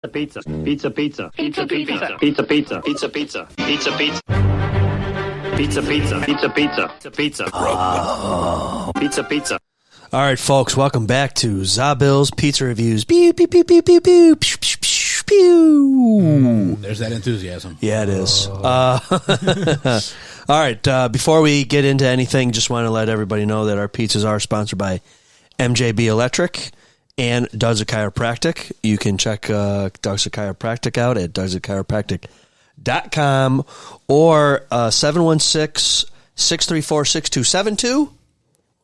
Pizza. Pizza. Pizza. Pizza. Pizza. Pizza. Pizza. Pizza. Pizza. Pizza. Pizza. Pizza. Pizza. Pizza. Pizza. Pizza. Pizza. Pizza. Pizza. All right, folks, welcome back to ZaBill's Pizza Reviews. Pew, pew, pew, pew, pew, pew, pew, pew, pew, pew. There's that enthusiasm. Yeah, it is. All right, before we get into anything, just want to let everybody know that our pizzas are sponsored by MJB Electric and Does It Chiropractic. You can check Does It Chiropractic out at doesitchiropractic.com or 716-634-6272.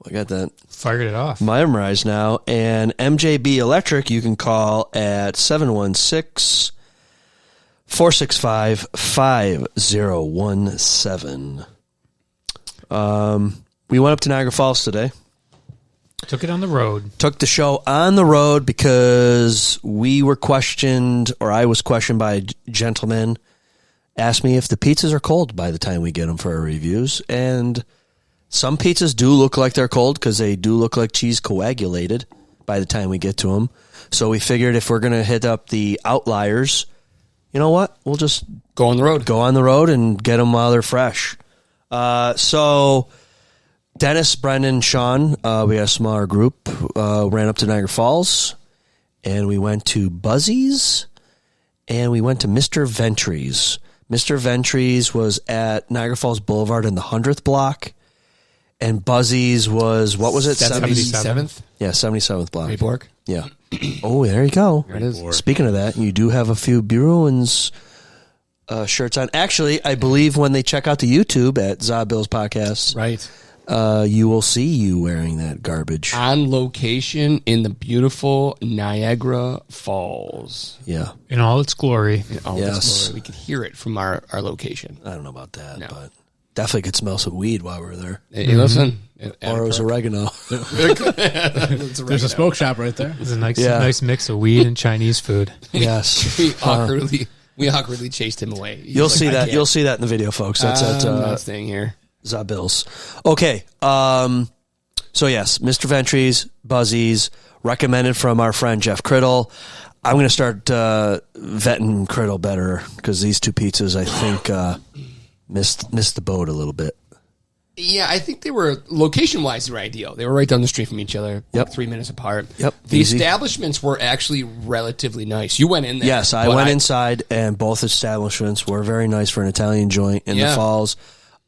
I got that. Fired it off. Memorized now. And MJB Electric, you can call at 716-465-5017. We went up to Niagara Falls today. Took it on the road. Took the show on the road because we were questioned, or I was questioned by a gentleman, asked me if the pizzas are cold by the time we get them for our reviews. And some pizzas do look like they're cold because they do look like cheese coagulated by the time we get to them. So we figured if we're going to hit up the outliers, you know what? We'll just Go on the road. Go on the road and get them while they're fresh. So Dennis, Brendan, Sean, we had a smaller group, ran up to Niagara Falls, and we went to Buzzy's, and we went to Mr. VENTRY'S. Mr. VENTRY'S was at Niagara Falls Boulevard in the 100th block. And Buzzy's was, what was it? 77th? Yeah, 77th block. Mayborg? Yeah. Oh, there you go. There it is. Speaking of that, you do have a few Bruins shirts on. Actually, I believe when they check out the YouTube at ZaBillsPodcast, Right. You will see you wearing that garbage. On location in the beautiful Niagara Falls. Yeah. In all its glory. In all Yes. this glory. We could hear it from our location. I don't know about that, No. but definitely could smell some weed while we were there. Hey, listen. Or it was oregano. There's a smoke shop right there. It's a nice, Yeah. nice mix of weed and Chinese food. Yes. We awkwardly chased him away. He's You'll like, see "I that. can't. You'll see that in the video, folks. That's I'm at not staying here. ZaBill's. Okay. So yes, Mr. VENTRY'S, Buzzy's, recommended from our friend Jeff Criddle. I'm going to start vetting Criddle better because these two pizzas, I think, missed the boat a little bit. Yeah, I think they were, location-wise, they were ideal. They were right down the street from each other, Yep. like 3 minutes apart. Yep, The easy. establishments were actually relatively nice. You went in there. Yes, I but went inside, and both establishments were very nice for an Italian joint in the Yeah. Falls.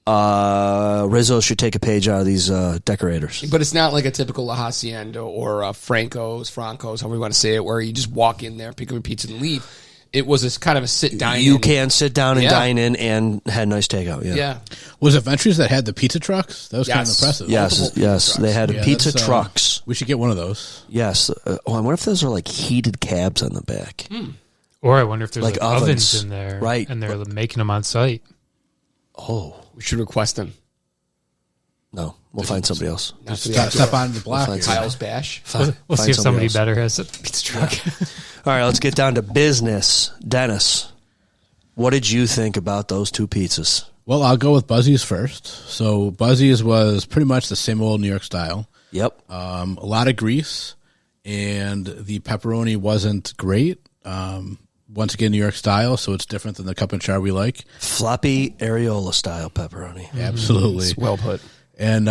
Rizzo should take a page out of these decorators. But it's not like a typical La Hacienda or Franco's, however you want to say it, where you just walk in there, pick up a pizza, and leave. It was a kind of a sit-down. You can sit down and Yeah. dine in and had nice takeout. Yeah. Yeah. Was it Ventry's that had the pizza trucks? That was kind of Yes. impressive. Yes, Multiple yes. pizza They had Yeah, pizza that's, trucks. We should get one of those. Yes. I wonder if those are like heated cabs on the back. Or I wonder if there's Like like ovens ovens. in there. Right. And they're making them on site. Oh, We should request them. no. We'll find somebody else. Not for the Step, outdoor. step on the block. We'll here. find Kyle's Bash. We'll Find see if somebody else. better has a pizza truck. All right, let's get down to business. Dennis, what did you think about those two pizzas? Well, I'll go with Buzzy's first. So Buzzy's was pretty much the same old New York style. Yep. A lot of grease, and the pepperoni wasn't great. Once again, New York style, so it's different than the cup and char we like. Floppy areola style pepperoni. Absolutely. It's well put. And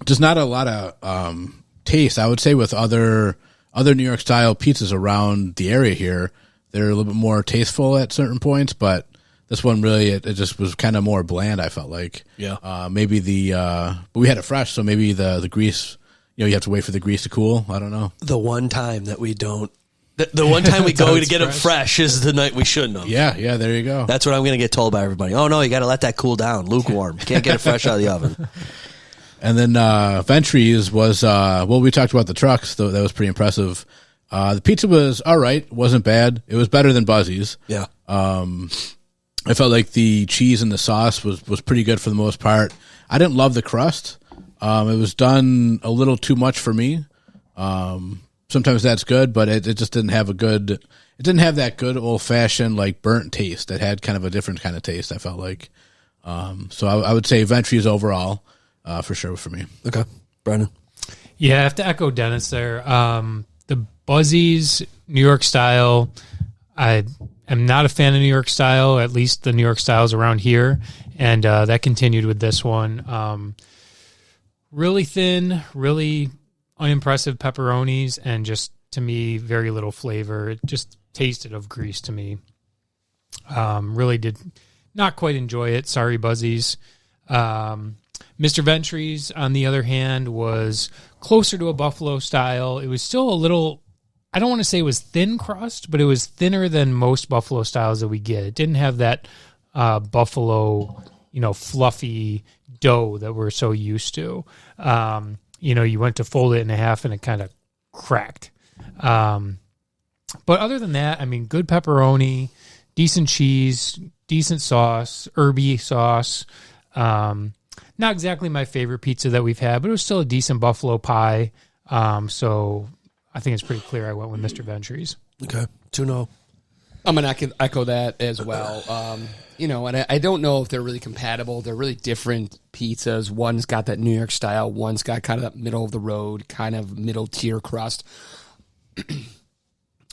just not a lot of taste. I would say with other New York style pizzas around the area here, they're a little bit more tasteful at certain points, but this one really it just was kind of more bland. I felt like maybe but we had it fresh, so maybe the grease. You have to wait for the grease to cool. I don't know. The one time that we don't, the one time we go to get them fresh is the night we shouldn't have. Yeah. There you go. That's what I'm going to get told by everybody. Oh no, you got to let that cool down, lukewarm. You can't get it fresh out of the oven. And then Ventry's was we talked about the trucks. That was pretty impressive. The pizza was all right. Wasn't bad. It was better than Buzzy's. Yeah. I felt like the cheese and the sauce was pretty good for the most part. I didn't love the crust. It was done a little too much for me. Sometimes that's good, but it just didn't have it didn't have that good old fashioned like burnt taste. It had kind of a different kind of taste, I felt like. So I would say Ventry's overall, for sure for me. Okay. Brendan. Yeah, I have to echo Dennis there. The Buzzy's New York style. I am not a fan of New York style, at least the New York styles around here. And that continued with this one. Really thin, really unimpressive pepperonis, and just, to me, very little flavor. It just tasted of grease to me. Really did not quite enjoy it. Sorry, Buzzies. Mr. Ventry's, on the other hand, was closer to a buffalo style. It was still a little, I don't want to say it was thin crust, but it was thinner than most buffalo styles that we get. It didn't have that buffalo, fluffy dough that we're so used to. You went to fold it in half and it kind of cracked. But other than that, I mean, good pepperoni, decent cheese, decent sauce, herby sauce. Not exactly my favorite pizza that we've had, but it was still a decent buffalo pie. So I think it's pretty clear I went with Mr. Ventry's. Okay, 2-0. I'm going to echo that as well. And I don't know if they're really compatible. They're really different pizzas. One's got that New York style. One's got kind of that middle of the road, kind of middle tier crust.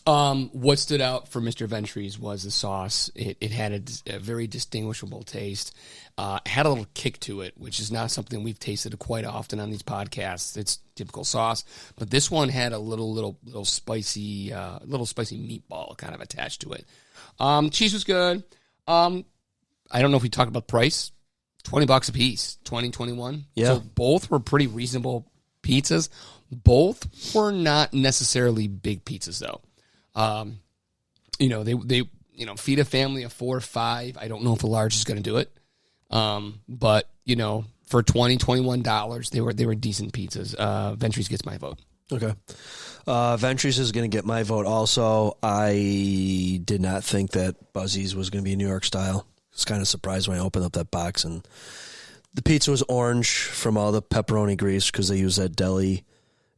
What stood out for Mr. Ventry's was the sauce. It had a very distinguishable taste. Had a little kick to it, which is not something we've tasted quite often on these podcasts. It's typical sauce, but this one had a little spicy meatball kind of attached to it. Cheese was good. I don't know if we talked about price. $20 a piece, 2021. Yeah. So both were pretty reasonable pizzas. Both were not necessarily big pizzas though. They feed a family of 4 or 5. I don't know if a large is going to do it. But for $20, $21, they were decent pizzas. Ventry's gets my vote. Okay. Ventry's is going to get my vote also. I did not think that Buzzy's was going to be New York style. I was kind of surprised when I opened up that box and the pizza was orange from all the pepperoni grease because they use that deli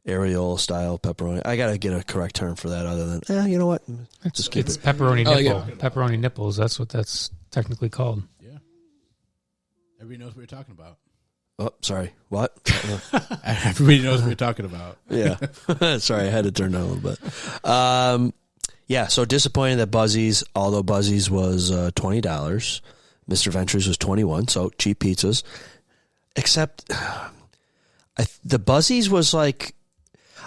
areola style pepperoni. I got to get a correct term for that other than, you know what? Just keep It's it. pepperoni nipple. Yeah. Pepperoni nipples. That's what that's technically called. Yeah. Everybody knows what you're talking about. Oh, sorry. What? Everybody knows what you're talking about. Yeah. Sorry, I had to turn down a little bit. Yeah, so disappointed that Buzzy's, although Buzzy's was $20, Mr. Ventry's was $21, so cheap pizzas. Except the Buzzy's was like,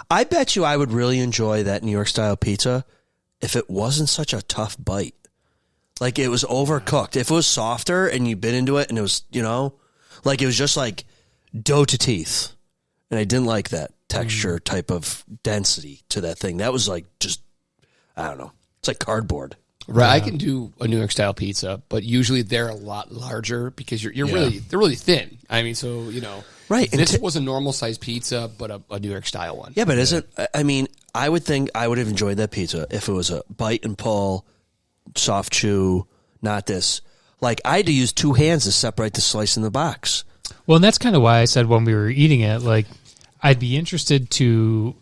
I bet you I would really enjoy that New York style pizza if it wasn't such a tough bite. Like it was overcooked. If it was softer and you bit into it and it was, like it was just like dough to teeth. And I didn't like that texture type of density to that thing. That was like just, I don't know. It's like cardboard. Right, I can do a New York style pizza, but usually they're a lot larger because they're really thin. I mean, so Right. This was a normal sized pizza, but a New York style one. Yeah, but I would think I would have enjoyed that pizza if it was a bite and pull, soft chew, not this. Like I had to use 2 hands to separate the slice in the box. Well, and that's kind of why I said when we were eating it, like I'd be interested to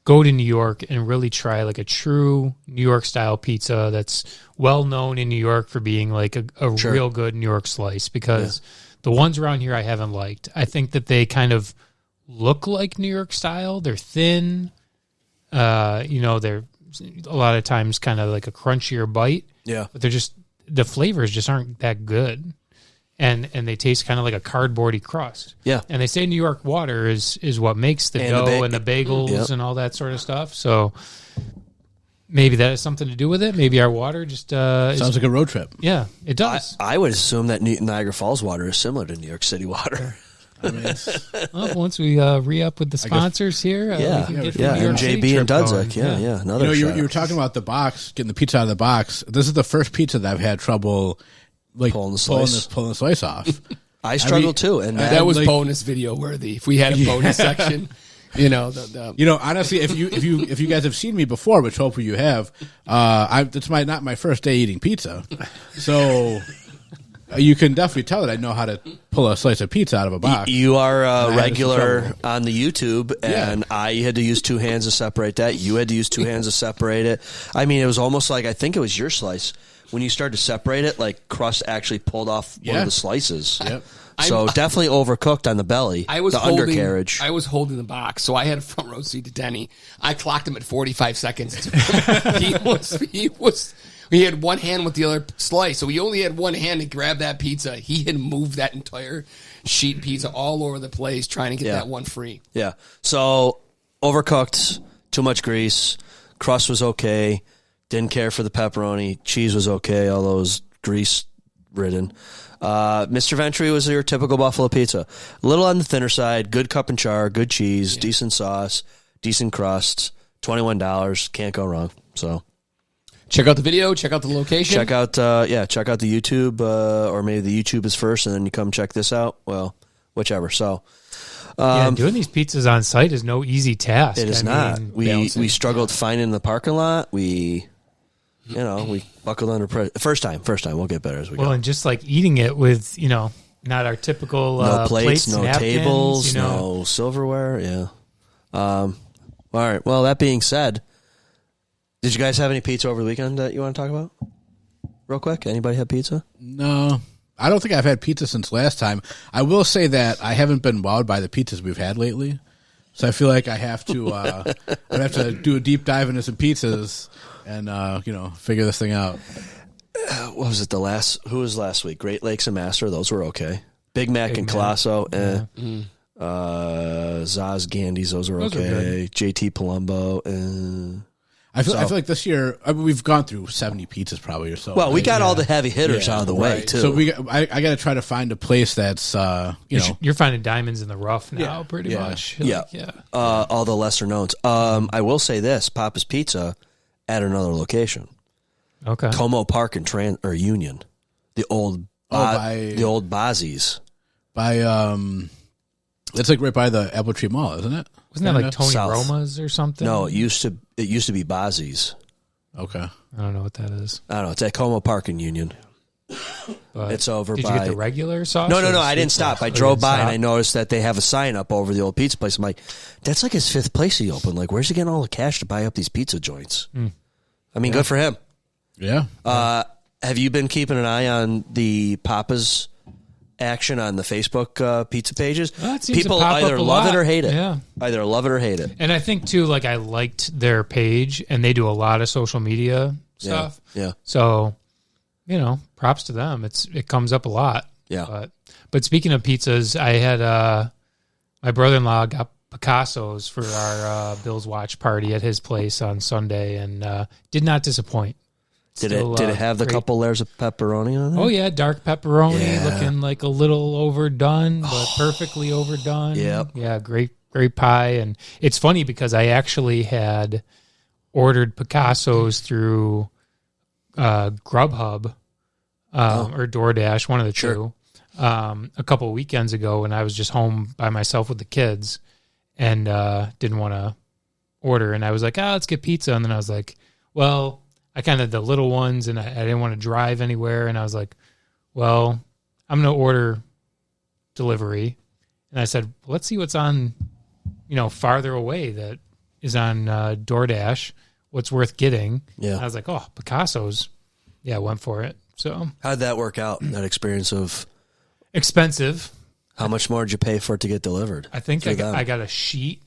go to New York and really try like a true New York style pizza that's well known in New York for being like a Sure. real good New York slice, because the ones around here I haven't liked. I think that they kind of look like New York style. They're thin. They're a lot of times kind of like a crunchier bite. Yeah. But they're just, the flavors just aren't that good. And they taste kind of like a cardboardy crust. Yeah. And they say New York water is what makes the And dough and the bagels and all that sort of stuff. So maybe that has something to do with it. Maybe our water just Sounds like a road trip. yeah, it does. I would assume that Niagara Falls water is similar to New York City water. I mean, Well, once we re-up with the sponsors here, we can get the New York City MJB and trip Dudzik. going. Yeah. Another you shout were out. talking about the box, getting the pizza out of the box. This is the first pizza that I've had trouble Pulling the slice. pulling the slice off. I struggle too, and That was like- bonus video worthy. If we had a bonus section, Honestly, if you guys have seen me before, which hopefully you have, it's not my first day eating pizza. So You can definitely tell that I know how to pull a slice of pizza out of a box. You are a had regular some trouble. on the YouTube, and I had to use 2 hands to separate that. You had to use 2 hands to separate it. I mean, it was almost like, I think it was your slice. When you started to separate it, like crust actually pulled off one of the slices. Yep. So definitely overcooked on the belly, the undercarriage. I was holding the box, so I had a front row seat to Denny. I clocked him at 45 seconds. He had one hand with the other slice, so he only had one hand to grab that pizza. He had moved that entire sheet pizza all over the place trying to get that one free. Yeah. So overcooked, too much grease, crust was okay, didn't care for the pepperoni, cheese was okay, although it was grease-ridden. Mr. Ventry was your typical buffalo pizza. A little on the thinner side, good cup and char, good cheese, decent sauce, decent crust, $21, can't go wrong. So check out the video, check out the location. Check out the YouTube, or maybe the YouTube is first, and then you come check this out. Well, whichever. So, doing these pizzas on site is no easy task. It is not. We struggled finding the parking lot. We buckled under pressure. First time. We'll get better as we go. Well, and just like eating it with, not our typical no plates, no napkins, tables, no silverware. Yeah. All right. Well, that being said, did you guys have any pizza over the weekend that you want to talk about? Real quick, anybody have pizza? No, I don't think I've had pizza since last time. I will say that I haven't been wowed by the pizzas we've had lately, so I feel like I have to. I have to do a deep dive into some pizzas and figure this thing out. What was it? Who was last week? Great Lakes and Master. Those were okay. Big Mac and Colosso. Zaz Gandhi's. Those were okay. JT Palumbo. I feel like this year we've gone through 70 pizzas probably or so. Well, we got all the heavy hitters out of the way too. So I got to try to find a place that's you're finding diamonds in the rough now, pretty much. All the lesser knowns. I will say this: Papa's Pizza at another location. Okay. Como Park and Union, the old Buzzy's. By that's like right by the Apple Tree Mall, isn't it? Wasn't that like Tony South. Roma's or something? No, it used to be Buzzy's. Okay. I don't know what that is. I don't know. It's at Como Park and Union. But it's over. Did by... you get the regular sauce? No. I didn't stop. I drove by and I noticed that they have a sign up over the old pizza place. I'm like, that's like his 5th place he opened. Like, where's he getting all the cash to buy up these pizza joints? I mean, good for him. Yeah. Have you been keeping an eye on the Papa's action on the Facebook pizza pages? People either love it or hate it. Yeah. Either love it or hate it. And I think too, like I liked their page, and they do a lot of social media stuff. Yeah. So, props to them. It comes up a lot. Yeah. But speaking of pizzas, I had my brother-in-law got Picasso's for our Bills watch party at his place on Sunday, and did not disappoint. Did it have the couple layers of pepperoni on it? Oh yeah, dark pepperoni, looking like a little overdone, but perfectly overdone. Yep. Yeah, great pie. And it's funny because I actually had ordered Picasso's through Grubhub or DoorDash, one of the two, a couple of weekends ago when I was just home by myself with the kids and didn't want to order. And I was like, let's get pizza. And then I was like, well, I kind of the little ones, and I didn't want to drive anywhere. And I was like, well, I'm going to order delivery. And I said, well, let's see what's on, farther away that is on DoorDash, what's worth getting. Yeah. And I was like, oh, Picasso's. Yeah, I went for it. So how'd that work out, that experience of... Expensive. How much more did you pay for it to get delivered? I think I got a sheet.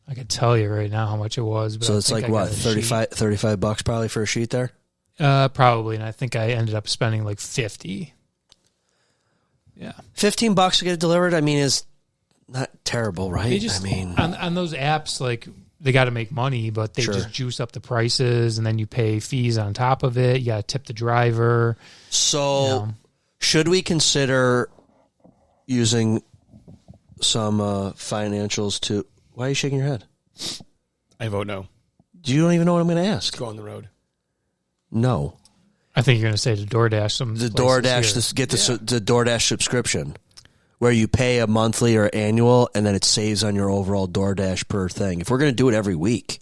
I could tell you right now how much it was. But so it's like what, $35 probably for a sheet there? Probably, and I think I ended up spending like $50. Yeah, $15 to get it delivered. I mean, is not terrible, right? On those apps, like they got to make money, but they just juice up the prices, and then you pay fees on top of it. You got to tip the driver. So, should we consider using some financials to? Why are you shaking your head? I vote no. You don't even know what I'm going to ask. Go on the road. No. I think you're going to say to DoorDash the DoorDash subscription, where you pay a monthly or annual, and then it saves on your overall DoorDash per thing. If we're going to do it every week,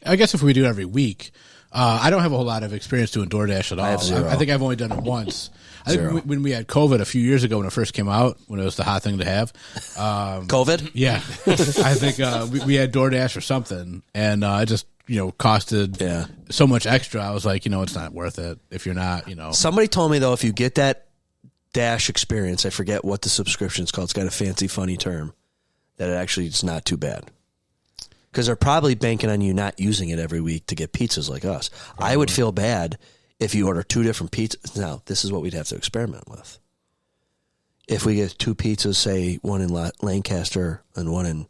I guess if we do it every week, I don't have a whole lot of experience doing DoorDash at all. I have zero. I think I've only done it once. I think when we had COVID a few years ago when it first came out, when it was the hot thing to have. COVID? Yeah. I think we had DoorDash or something, and it just, costed so much extra. I was like, it's not worth it if you're not, Somebody told me, though, if you get that Dash experience, I forget what the subscription's called. It's got a fancy, funny term, that it actually is not too bad. Because they're probably banking on you not using it every week to get pizzas like us. Probably. I would feel bad if you order 2 different pizzas. Now, this is what we'd have to experiment with. If we get 2 pizzas, say one in Lancaster and one in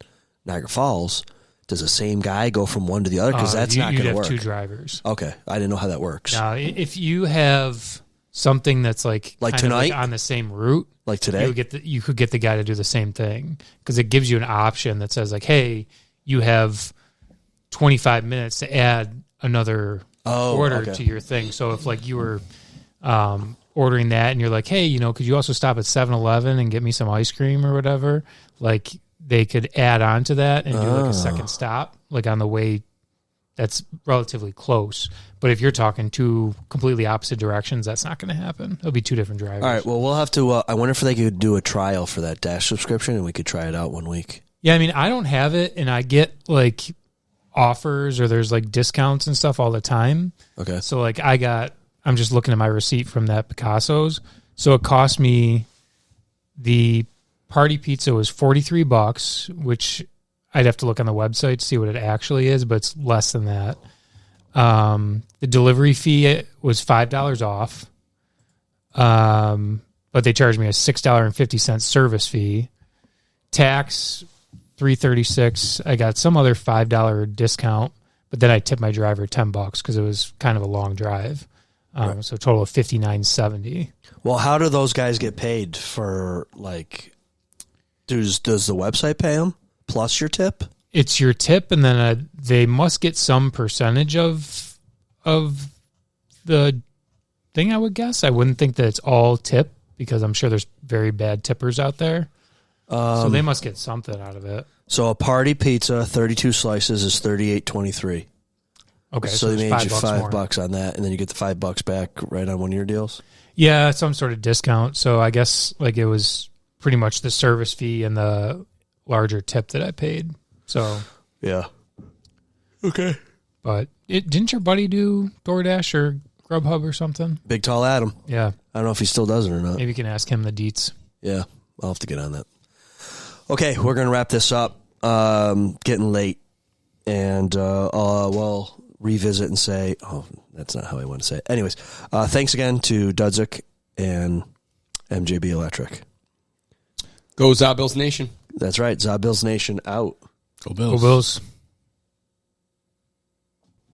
Niagara Falls, does the same guy go from one to the other? Because that's not going to work. You'd have 2 drivers. Okay. I didn't know how that works. Now, if you have something that's like tonight on the same route, like today, you could get the guy to do the same thing, because it gives you an option that says like, hey, you have 25 minutes to add another order to your thing. So if like you were ordering that and you're like, hey, could you also stop at 7-Eleven and get me some ice cream or whatever? Like they could add on to that and do like a second stop, like on the way that's relatively close. But if you're talking 2 completely opposite directions, that's not going to happen. It'll be 2 different drivers. All right. Well, we'll have to, I wonder if they could do a trial for that Dash subscription and we could try it out one week. Yeah, I mean, I don't have it, and I get like offers or there's like discounts and stuff all the time. Okay. So like I'm just looking at my receipt from that Picasso's. So it cost me, the party pizza was $43, which I'd have to look on the website to see what it actually is, but it's less than that. The delivery fee was $5 off. But they charged me a $6.50 service fee. Tax, $3.36. I got some other $5 discount, but then I tipped my driver $10 because it was kind of a long drive. Right. So a total of $59.70. Well, how do those guys get paid for, like, does the website pay them plus your tip? It's your tip, and then they must get some percentage of the thing, I would guess. I wouldn't think that it's all tip, because I'm sure there's very bad tippers out there. So they must get something out of it. So a party pizza, 32 slices, is $38.23. Okay, so they made you $5 on that, and then you get the $5 back right on one of your deals? Yeah, some sort of discount. So I guess like it was pretty much the service fee and the larger tip that I paid. So yeah, okay. But didn't your buddy do DoorDash or Grubhub or something? Big Tall Adam. Yeah, I don't know if he still does it or not. Maybe you can ask him the deets. Yeah, I'll have to get on that. Okay, we're gonna wrap this up. Getting late, and we'll revisit and say, oh, that's not how I want to say it. Anyways, thanks again to Dudzik and MJB Electric. Go ZaBills Nation. That's right. ZaBills Nation out. Go Bills. Go Bills.